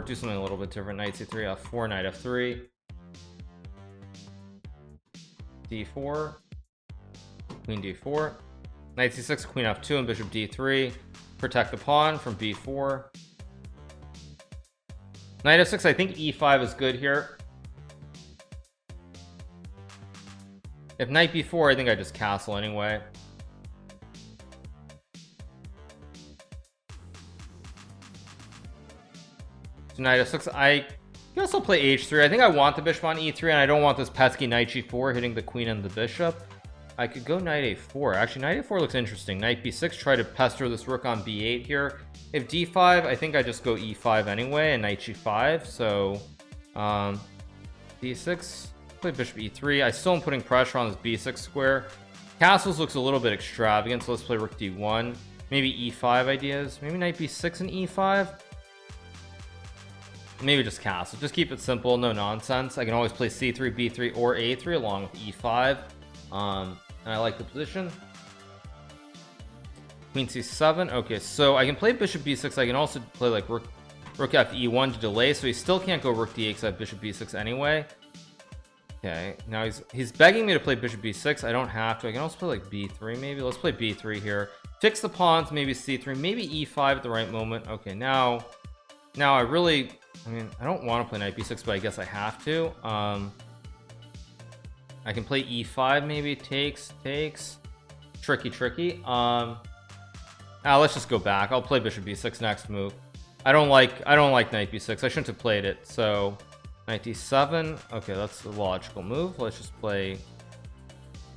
f4, do something a little bit different. Knight c3, f4, knight f3, d4, queen d4, knight c6, queen f2, and bishop d3. Protect the pawn from b4. Knight f6, I think e5 is good here. If knight b4, I think I just castle anyway. So knight f6, I guess I'll play h3. I think I want the bishop on e3, and I don't want this pesky knight g4 hitting the queen and the bishop. I could go knight a4. Actually, knight a4 looks interesting. Knight b6, try to pester this rook on b8 here. If d5, I think I just go e5 anyway, and knight g5. So d6, play bishop e3. I still am putting pressure on this b6 square. Castles looks a little bit extravagant, so let's play rook d1. Maybe e5 ideas. Maybe knight b6 and e5. Maybe just castle. Just keep it simple, no nonsense. I can always play c3, b3, or a3 along with e5. And I like the position. Queen c7. Okay, so I can play bishop b6. I can also play like rook fe1 to delay, so he still can't go rook d8 because I have bishop b6 anyway. Okay, now he's begging me to play bishop b6. I don't have to. I can also play like b3 maybe. Let's play b3 here. Fix the pawns, maybe c3, maybe e5 at the right moment. Okay, now I mean, I don't want to play knight b6, but I guess I have to. I can play e5 maybe. Takes. Tricky. Let's just go back. I'll play bishop b6 next move. I don't like knight b6. I shouldn't have played it. So knight d7. Okay, that's the logical move. Let's just play.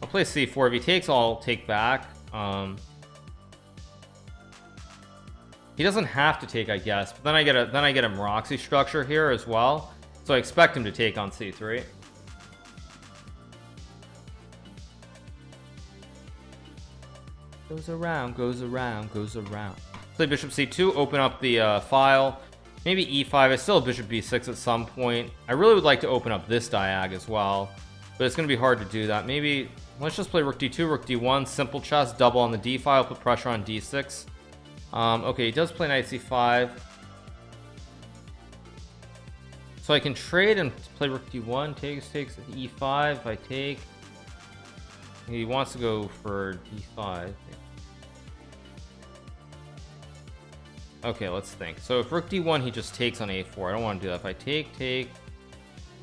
I'll play c4. If he takes, I'll take back. He doesn't have to take, I guess, but then I get a Moraxi structure here as well. So I expect him to take on c3. Goes around. Play bishop c2, open up the file. Maybe e5. I still have bishop b6 at some point. I really would like to open up this diag as well, but it's going to be hard to do that. Maybe let's just play rook d2, rook d1, simple chess, double on the d file, put pressure on d6. Okay, he does play knight c5. So I can trade and play rook d1, takes e5. If I take, he wants to go for d5. Okay, let's think. So if rook d1, he just takes on a4. I don't want to do that. If I take,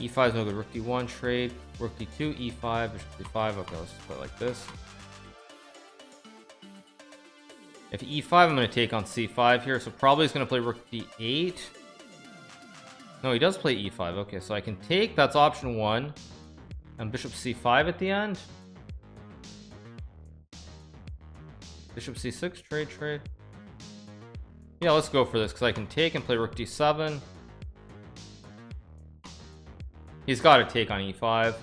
e5 is no good. Rook d1, trade, rook d2, e5, bishop d5. Okay, let's just play like this. If e5, I'm going to take on c5 here. So probably he's going to play rook d8. No, he does play e5. Okay, so I can take. That's option one. And bishop c5 at the end. Bishop c6, trade. Yeah, let's go for this because I can take and play rook d7. He's got to take on e5.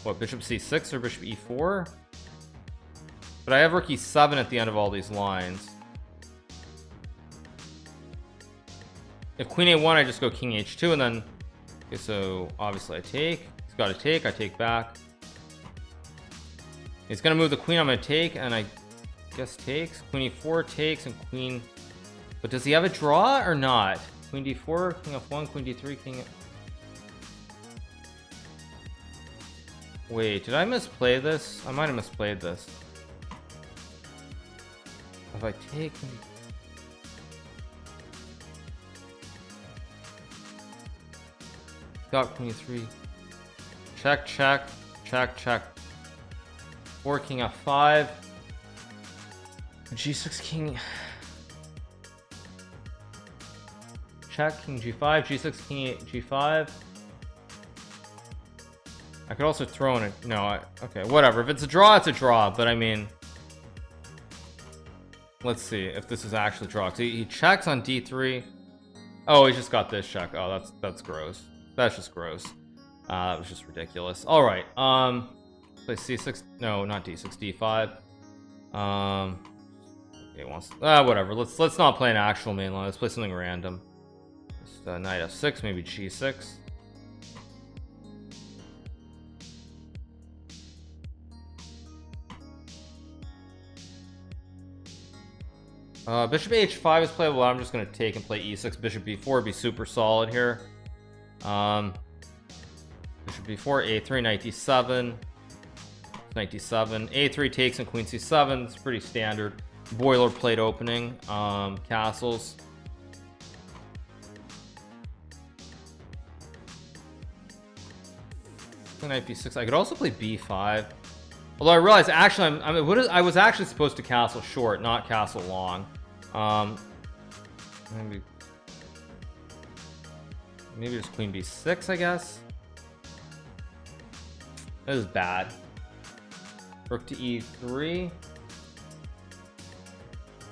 What, bishop c6 or bishop e4? But I have rook e7 at the end of all these lines. If queen a1, I just go king h2 and then... Okay, so obviously I take. He's got to take. I take back. He's going to move the queen. I'm going to take, and I guess takes. Queen e4 takes, and queen... But does he have a draw or not? Queen d4, king f1, queen d3, king... Wait, did I misplay this? I might have misplayed this. If I take... Got queen e3. Check. 4 king f5. g6 king. Check, king g5, g6 king g5. I could also throw in a... No, okay, whatever. If it's a draw, it's a draw. But I mean... Let's see if this is actually draw. So he checks on d3. Oh, he just got this check. Oh, that's gross. That's just gross. That was just ridiculous. All right. Play c6. No, not d6. d5. Okay, wants. Whatever. Let's not play an actual main line. Let's play something random. Just knight f6, maybe g6. Bishop h5 is playable. I'm just going to take and play e6. Bishop b4 be super solid here. Bishop b4, a3, knight d7, knight d7, a3 takes and queen c7. It's pretty standard boilerplate opening. Castles. Knight b6. I could also play b5. Although I realized actually I was actually supposed to castle short, not castle long. Maybe just queen b6, I guess. This is bad. Rook to e3.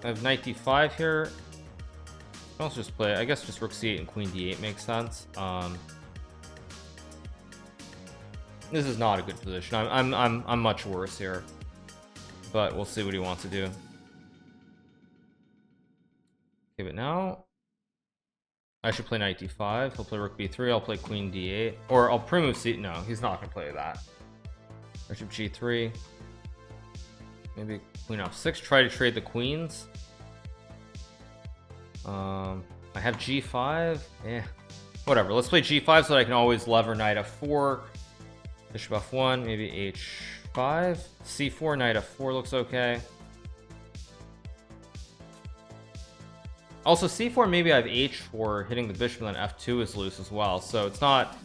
I have knight d5 here. I'll also just play, I guess just rook c8 and queen d8 makes sense. This is not a good position. I'm much worse here, but we'll see what he wants to do. Okay, but now I should play knight d5. He'll play rook b3. I'll play queen d8, or I'll pre-move c. No, he's not gonna play that. Bishop g3. Maybe queen f6. Try to trade the queens. I have g5. Yeah, whatever. Let's play g5 so that I can always lever knight f4. Bishop f1, maybe h5, c4, knight f4 looks okay. Also c4, maybe I have h4 hitting the bishop, and then f2 is loose as well, so it's not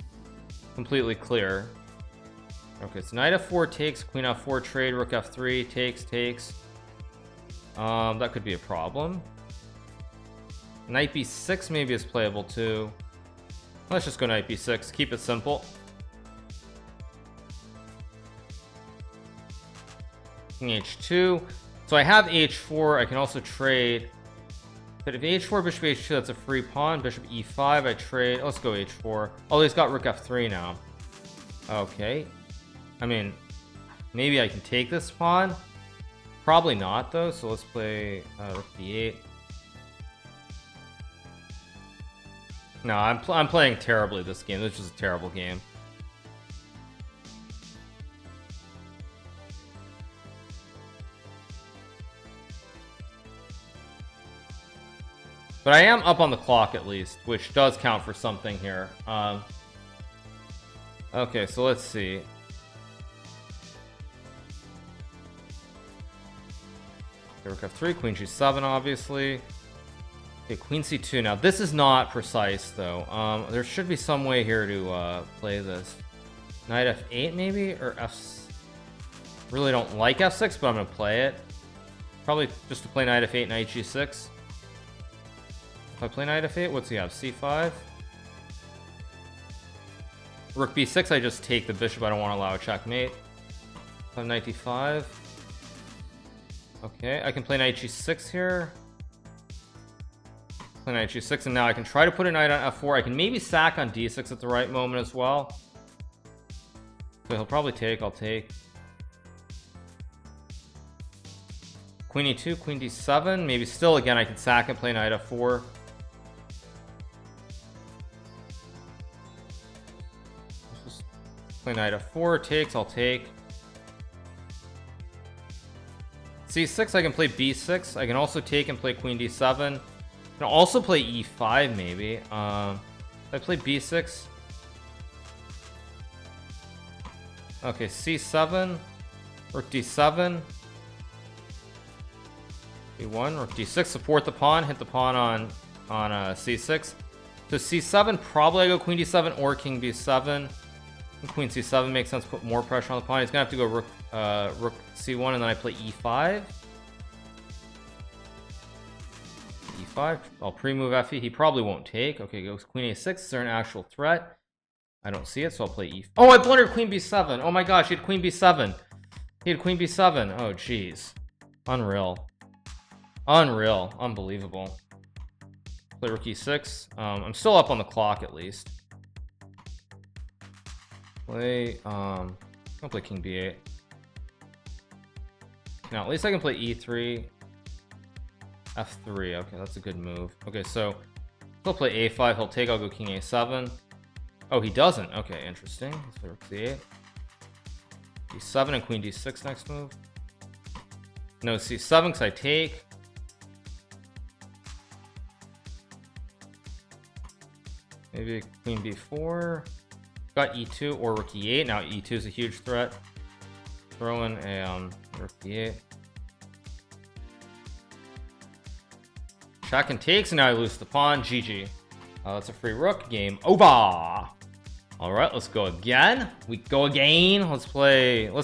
completely clear. Okay, so knight f4 takes, queen f4 trade, rook f3 takes. That could be a problem. Knight b6 maybe is playable too. Let's just go knight b6, keep it simple. King h2. So I have h4. I can also trade, but if h4 bishop h2, that's a free pawn. Bishop e5, I trade. Let's go h4. Oh, he's got rook f3 now. Okay, I mean, maybe I can take this pawn. Probably not though, so let's play rook d8. No, I'm playing terribly this game. This is a terrible game. But I am up on the clock at least, which does count for something here. Okay, so let's see. Rook f3, queen g7, obviously. Okay, queen c2. Now this is not precise though. There should be some way here to play this. Knight f8 maybe, or really don't like f6, but I'm gonna play it. Probably just to play knight f8, knight g6. If I play knight f8, what's he have? c5. Rook b6, I just take the bishop. I don't want to allow a checkmate. Play knight d5. Okay, I can play knight g6 here. Play knight g6, and now I can try to put a knight on f4. I can maybe sack on d6 at the right moment as well. So he'll probably take. I'll take. Queen e2, queen d7. Maybe still again I can sack and play knight f4. Play knight f4, takes, I'll take. c6, I can play b6. I can also take and play queen d7. I can also play e5 maybe. If I play b6. Okay, c7, rook d7, b1, rook d6, support the pawn, hit the pawn on c6. So c7, probably I go queen d7 or king b7. Queen c7 makes sense, put more pressure on the pawn. He's gonna have to go rook c1, and then I play e5. e5, I'll pre-move fe. He probably won't take. Okay, goes queen a6. Is there an actual threat? I don't see it, so I'll play e. Oh, I blundered queen b7. Oh my gosh, he had queen b7. He had queen b7. Oh jeez, unreal, unbelievable. Play rook e6. I'm still up on the clock at least. Play I'll play king b8. Now at least I can play e3, f3. Okay, that's a good move. Okay, so he'll play a5, he'll take, I'll go king a7. Oh, he doesn't. Okay, interesting. Let's play rook c8, d7, and queen d6 next move. No c7 because I take. Maybe queen b4. Got e2 or rook e8. Now e2 is a huge threat. Throw in a rook e8. Check and takes, and now I lose the pawn. GG. That's a free rook. Game over. All right, let's go again. We go again. Let's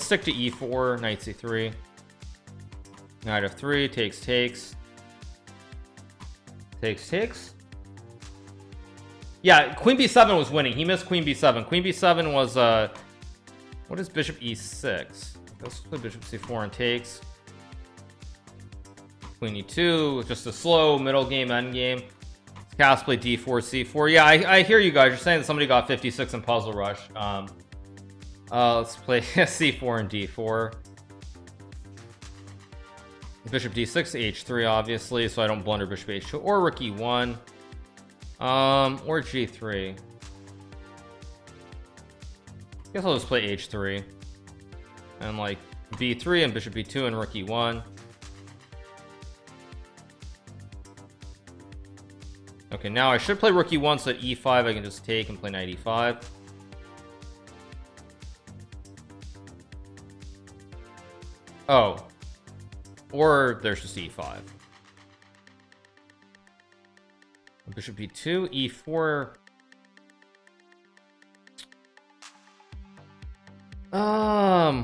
stick to e4. Knight c3. Knight f3. Takes. Takes. Yeah, queen b7 was winning. He missed queen b7. Queen b7 was what is bishop e6? Let's play bishop c4 and takes. Queen e2, just a slow middle game, end game. Cast play d4, c4. Yeah, I hear you guys. You're saying that somebody got 56 in Puzzle Rush. Let's play c4 and d4. Bishop d6, h3, obviously, so I don't blunder bishop h2 or rook e1. Or g3. Guess I'll just play h3 and like b3 and bishop b2 and rook e1. Okay, now I should play rook e1 so at e5 I can just take and play knight e5. Oh, or there's just e5. Bishop b2, e4.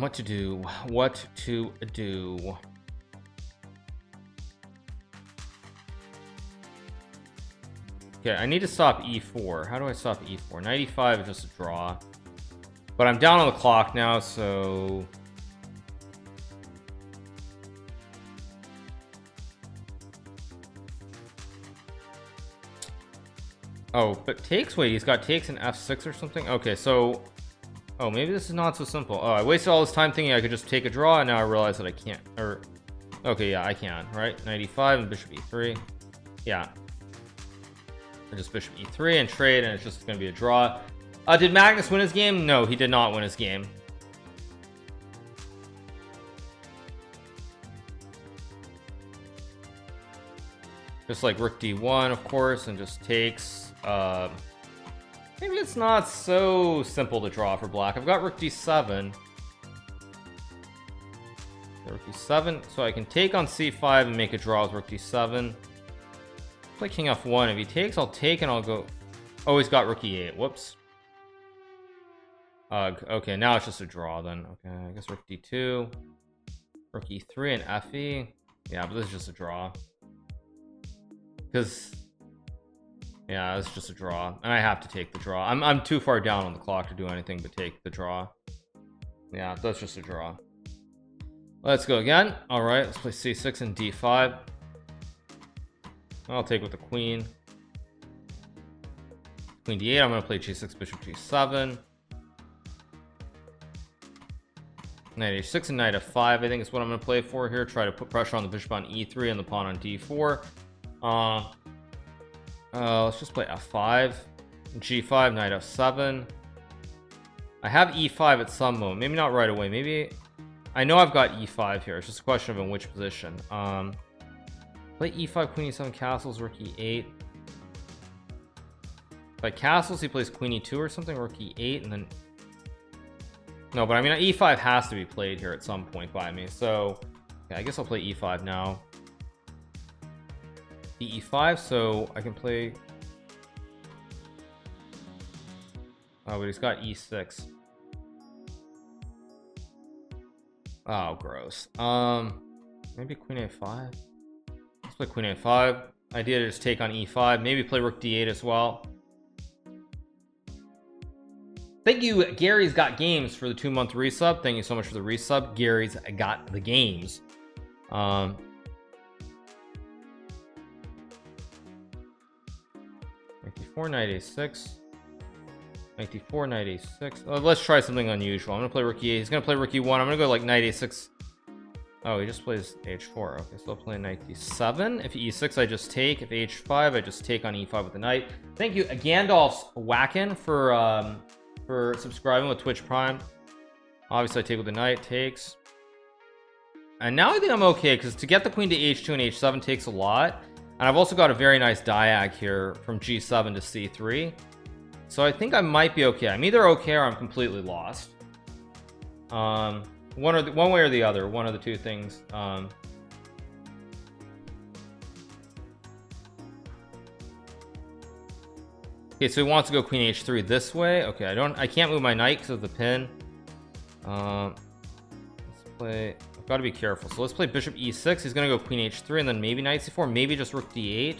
What to do? Okay, I need to stop e4. How do I stop e4? Knight e5 is just a draw. But I'm down on the clock now, so... Oh, but takes, wait, he's got takes in f6 or something? Okay, so... Oh, maybe this is not so simple. Oh, I wasted all this time thinking I could just take a draw, and now I realize that I can't. Or... Okay, yeah, I can, right? Knight e5 and bishop e3. Yeah. Or just bishop e3 and trade, and it's just going to be a draw. Did Magnus win his game? No, he did not win his game. Just like rook d1, of course, and just takes. Maybe it's not so simple to draw for black. I've got rook d7. Rook d7, so I can take on c5 and make a draw with rook d7. Play king f1. If he takes, I'll take and I'll go. Oh, he's got rook e8. Whoops. Okay, now it's just a draw then. Okay, I guess rook d2, rook e3, and fe. Yeah, but this is just a draw. Because, yeah, it's just a draw, and I have to take the draw. I'm too far down on the clock to do anything but take the draw. Yeah, that's just a draw. Let's go again. All right, let's play c6 and d5. I'll take with the queen. Queen d8. I'm going to play g6, bishop g7. Knight h6 and knight f5. I think is what I'm going to play for here. Try to put pressure on the bishop on e3 and the pawn on d4. Let's just play f5, g5, knight f7. I have e5 at some moment, maybe not right away. Maybe I know I've got e5 here. It's just a question of in which position. Play e5, queen e7, castles, rook e8. By castles, he plays queen e2 or something, rook e8, and then no, but I mean e5 has to be played here at some point by me. So okay, I guess I'll play e5 now. e5, so I can play. Oh, but he's got e6. Oh, gross. Maybe queen a5. Let's play queen a5. Idea to just take on e5. Maybe play rook d8 as well. Thank you, Gary's Got Games, for the 2-month resub. Thank you so much for the resub. Gary's Got the Games. Knight d4, knight a6. Knight d4, knight a6. Let's try something unusual. I'm gonna play rook e8. He's gonna play rook e1. I'm gonna go like knight a6. Oh, he just plays h4. Okay, so I'll play knight d7. If e6, I just take. If h5, I just take on e5 with the knight. Thank you, Gandalf's Whackin' for subscribing with Twitch Prime. Obviously, I take with the knight. Takes. And now I think I'm okay, because to get the queen to h2 and h7 takes a lot. And I've also got a very nice diag here from g7 to c3. So I think I might be okay. I'm either okay or I'm completely lost. One way or the other, one of the two things. Okay, so he wants to go queen h3 this way. Okay, I can't move my knight because of the pin. Let's play. I've got to be careful. So let's play bishop e6. He's gonna go queen h3 and then maybe knight c4, maybe just rook d8.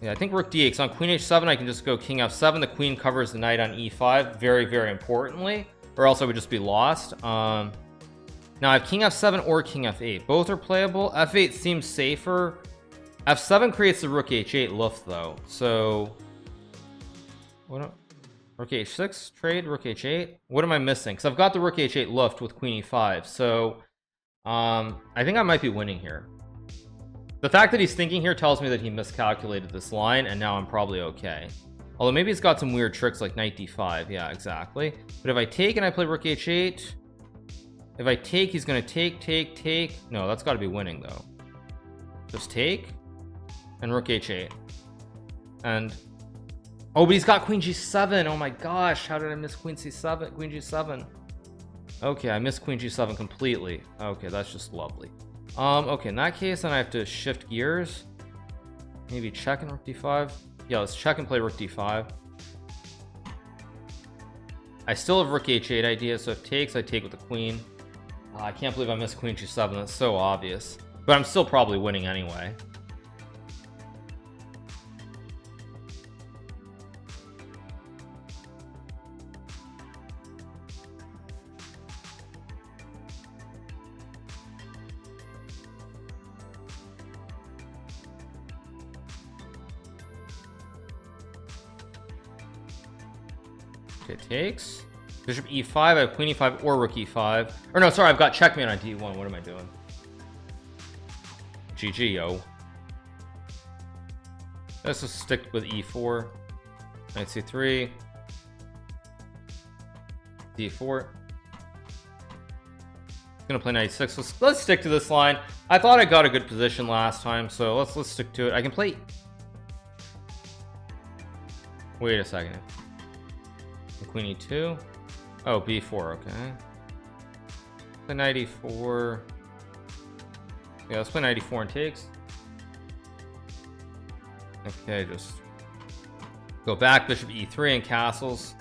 Yeah, I think rook d8. So on queen h7, I can just go king f7. The queen covers the knight on e5, very, very importantly, or else I would just be lost. Now I have king f7 or king f8. Both are playable. f8 seems safer. f7 creates the rook h8 luft though. So what? Rook h6 trade, rook h8. What am I missing? Because I've got the rook h8 luft with queen e5. So I think I might be winning here. The fact that he's thinking here tells me that he miscalculated this line, and now I'm probably okay. Although maybe he's got some weird tricks like knight d5. Yeah, exactly. But if I take and I play rook h8, if I take, he's gonna take. No, that's got to be winning though. Just take and rook h8, and oh, but he's got queen g7. Oh my gosh, how did I miss queen c7, queen g7? Okay, I missed queen g7 completely. Okay, that's just lovely. Okay, in that case, then I have to shift gears. Maybe check and rook d5. Yeah, let's check and play rook d5. I still have rook h8 idea, so if takes, I take with the queen. I can't believe I missed queen g7. That's so obvious, but I'm still probably winning anyway. Okay, takes. Bishop e5. I have queen e5 or rook e5. Or no, sorry, I've got checkmate on d1. What am I doing? GG, yo. Let's just stick with e4. Knight c3. d4. Gonna play knight 6. Let's stick to this line. I thought I got a good position last time, so let's stick to it. I can play. Wait a second. Queen e2. Oh, b4. Okay. Play knight e4. Yeah, let's play knight e4 and takes. Okay, just go back. Bishop e3 and castles.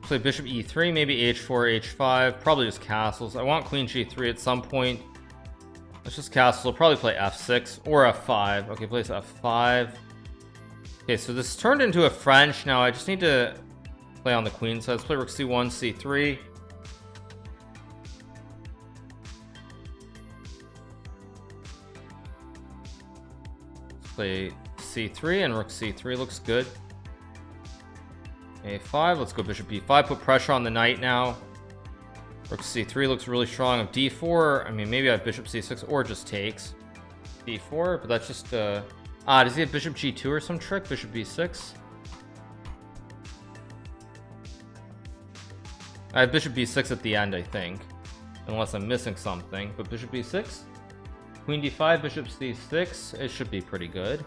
Play bishop e3, maybe h4, h5, probably just castles. I want queen g3 at some point. Let's just castle. I'll probably play f6 or f5. Okay, plays f5. Okay, so this turned into a French. Now I just need to play on the queen side. Let's play rook c1, c3. Let's play c3 and rook c3 looks good. a5. Let's go bishop b5. Put pressure on the knight now. Rook c3 looks really strong. Of d4, I mean, maybe I have bishop c6 or just takes d4, but that's just does he have bishop g2 or some trick? Bishop b6. I have bishop b6 at the end, I think, unless I'm missing something. But bishop b6, queen d5, bishop c6. It should be pretty good.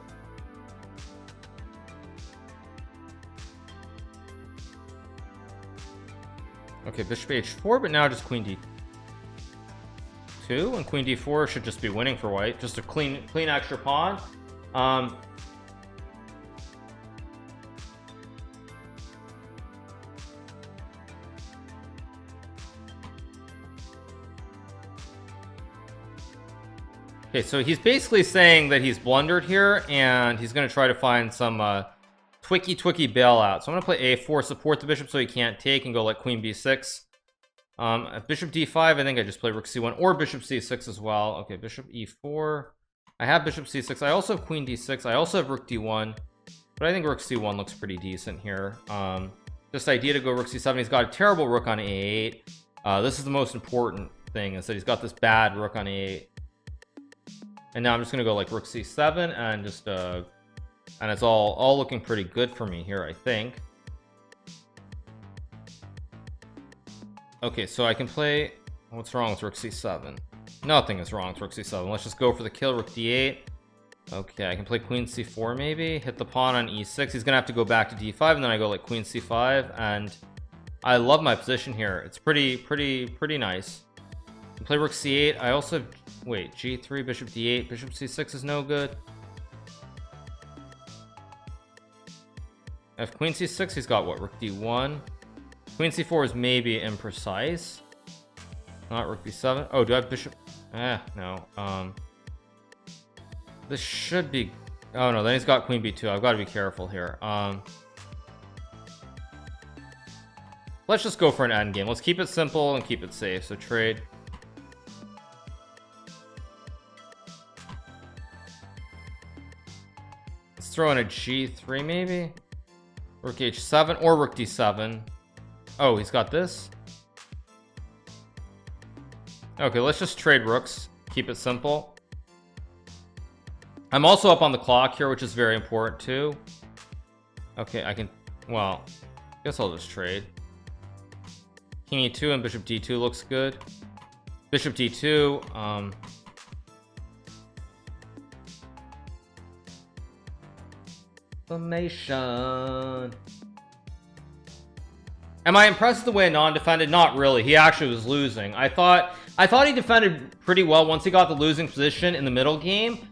Okay, bishop h4, but now just queen d2 and queen d4 should just be winning for white. Just a clean extra pawn. Okay, so he's basically saying that he's blundered here and he's going to try to find some twicky bailout. So I'm going to play a4, support the bishop so he can't take, and go like queen b6. Bishop d5, I think I just play rook c1 or bishop c6 as well. Okay, bishop e4. I have bishop c6. I also have queen d6. I also have rook d1, but I think rook c1 looks pretty decent here. This idea to go rook c7. He's got a terrible rook on a8. This is the most important thing, is that he's got this bad rook on a8. And now I'm just gonna go like rook c7 and just and it's all looking pretty good for me here, I think. Okay, so I can play. What's wrong with rook c7? Nothing is wrong with rook c7. Let's just go for the kill. Rook d8. Okay, I can play queen c4 maybe. Hit the pawn on e6. He's gonna have to go back to d5, and then I go like queen c5, and I love my position here. It's pretty nice. Play rook c8. I also have, wait, g3, bishop d8, bishop c6 is no good. If queen c6, he's got what? Rook d1. Queen c4 is maybe imprecise. Not rook b7. Oh, do I have bishop? No. This should be. Oh no, then he's got queen b2. I've got to be careful here. Let's just go for an endgame. Let's keep it simple and keep it safe. So trade. Let's throw in a g3 maybe. Rook h7 or rook d7. Oh, he's got this. Okay, let's just trade rooks. Keep it simple. I'm also up on the clock here, which is very important too. Okay, I can, well, guess I'll just trade. King e2 and bishop d2 looks good. Bishop d2. Formation. Am I impressed with the way Anon defended? Not really. He actually was losing. I thought he defended pretty well once he got the losing position in the middle game.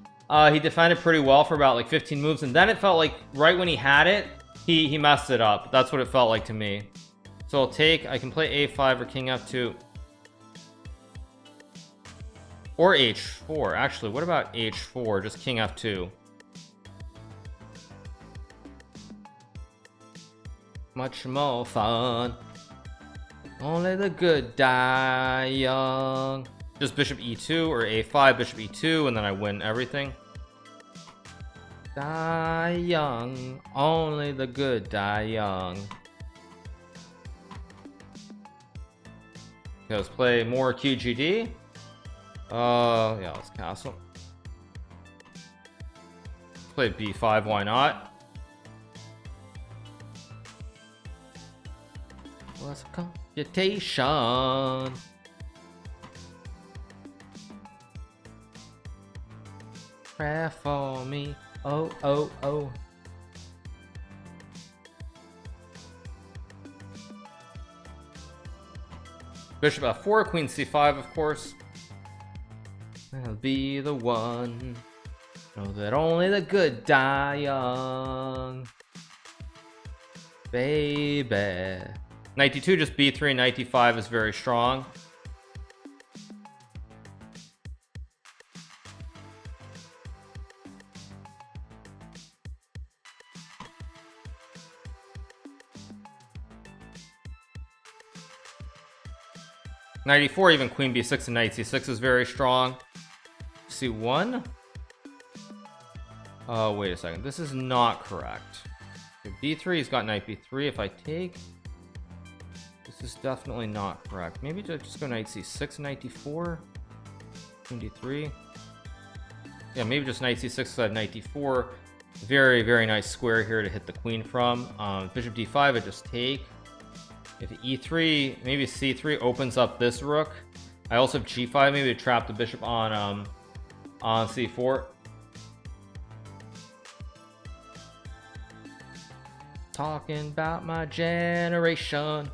He defended pretty well for about like 15 moves, and then it felt like right when he had it, he messed it up. That's what it felt like to me. So I'll take. I can play a5 or king f2 or h4. Actually, what about h4? Just king f2. Much more fun. Only the good die young. Just bishop e2 or a5, bishop e2, and then I win everything. Die young. Only the good die young. Okay, let's play more QGD. Yeah, let's castle. Let's play b5, why not? What's a computation? Pray for me. Oh, oh, oh. Bishop f4, queen c5, of course. I'll be the one. Know that only the good die young. Baby. Knight d2, just b3, knight d5 is very strong. Knight e4, even queen b6 and knight c6 is very strong. c1. Oh, wait a second. This is not correct. Okay, b3, he's got knight b3. If I take, this is definitely not correct. Maybe just go knight c6, knight d4, queen d3. Yeah, maybe just knight c6 instead of knight d4. Very, very nice square here to hit the queen from. Bishop d5, I just take. If e3, maybe c3 opens up this rook. I also have g5, maybe to trap the bishop on c4. Talking about my generation.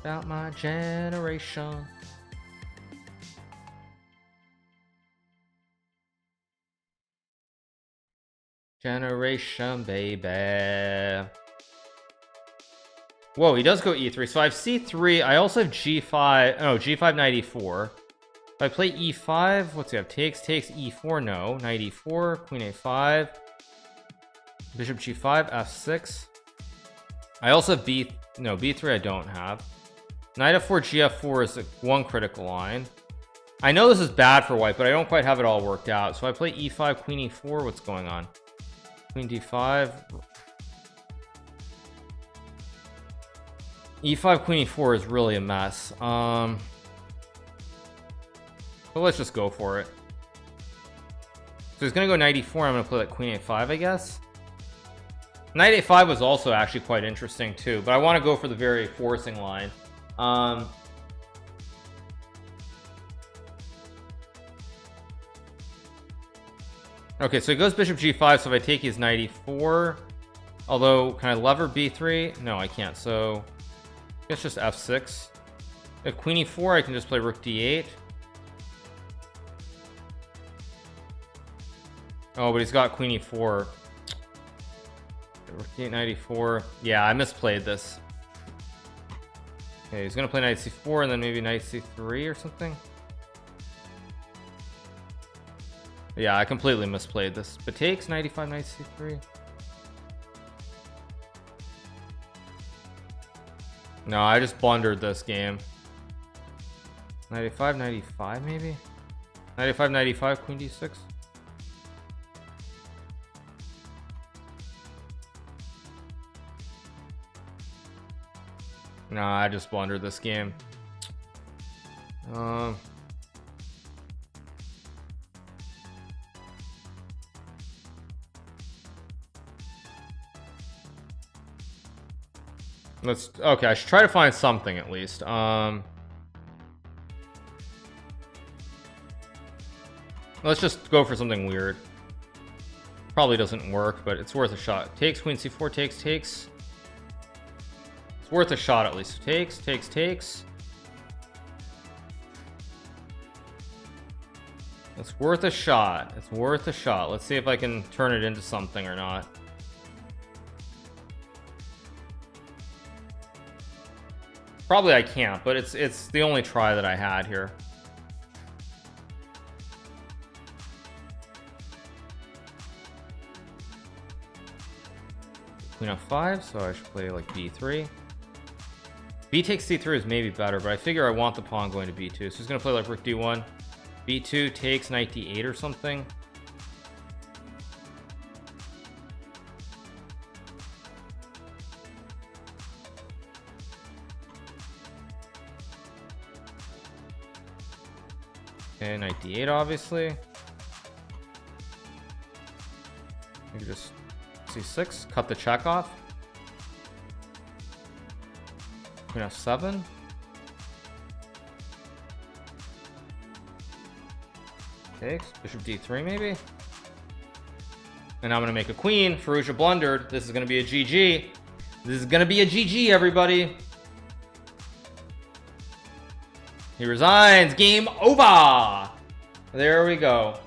About my generation. Generation, baby. Whoa, he does go e3. So I have c3. I also have g5. No, g5, knight e4. If I play e5, what's he have? Takes e4. No, knight e4, queen a5, bishop g5, f6. I also have b3. I don't have. Knight f4, gf4 is one critical line. I know this is bad for white, but I don't quite have it all worked out. So I play e5, queen e4. What's going on? Queen d5. e5, queen e4 is really a mess. But let's just go for it. So he's gonna go knight e4. I'm gonna play like queen a5, I guess. Knight a5 was also actually quite interesting too, but I want to go for the very forcing line. Okay, so he goes bishop g5, so if I take his knight e4, although can I lever b3? No, I can't, so it's just f6. If queen e4, I can just play rook d8. Oh, but he's got queen e4. Rook d8, knight e4. Yeah, I misplayed this. Okay, he's gonna play knight c4 and then maybe knight c3 or something. Yeah, I completely misplayed this. But takes knight e5, knight c3. No, I just blundered this game. Knight e5, knight e5 maybe? Knight e5, knight e5, queen d6. No, I just blundered this game. Okay, I should try to find something at least. Let's just go for something weird. Probably doesn't work, but it's worth a shot. Takes, queen c4, takes. It's worth a shot at least. Takes. It's worth a shot. It's worth a shot. Let's see if I can turn it into something or not. Probably I can't, but it's the only try that I had here. Queen f5, so I should play like b3. B takes c3 is maybe better, but I figure I want the pawn going to b2, so he's gonna play like rook d1. b2 takes knight d8 or something. Okay, knight d8 obviously. Maybe just c6, cut the check off. Queen f7. Takes, bishop d3 maybe. And I'm gonna make a queen. Firouzja blundered. This is gonna be a GG. This is gonna be a GG, everybody. He resigns. Game over. There we go.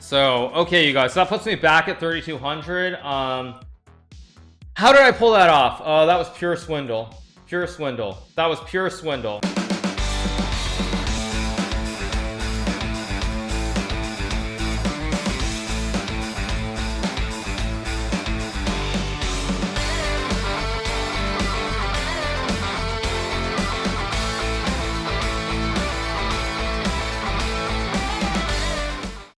So, okay, you guys, so that puts me back at 3,200. How did I pull that off? That was pure swindle. Pure swindle. That was pure swindle.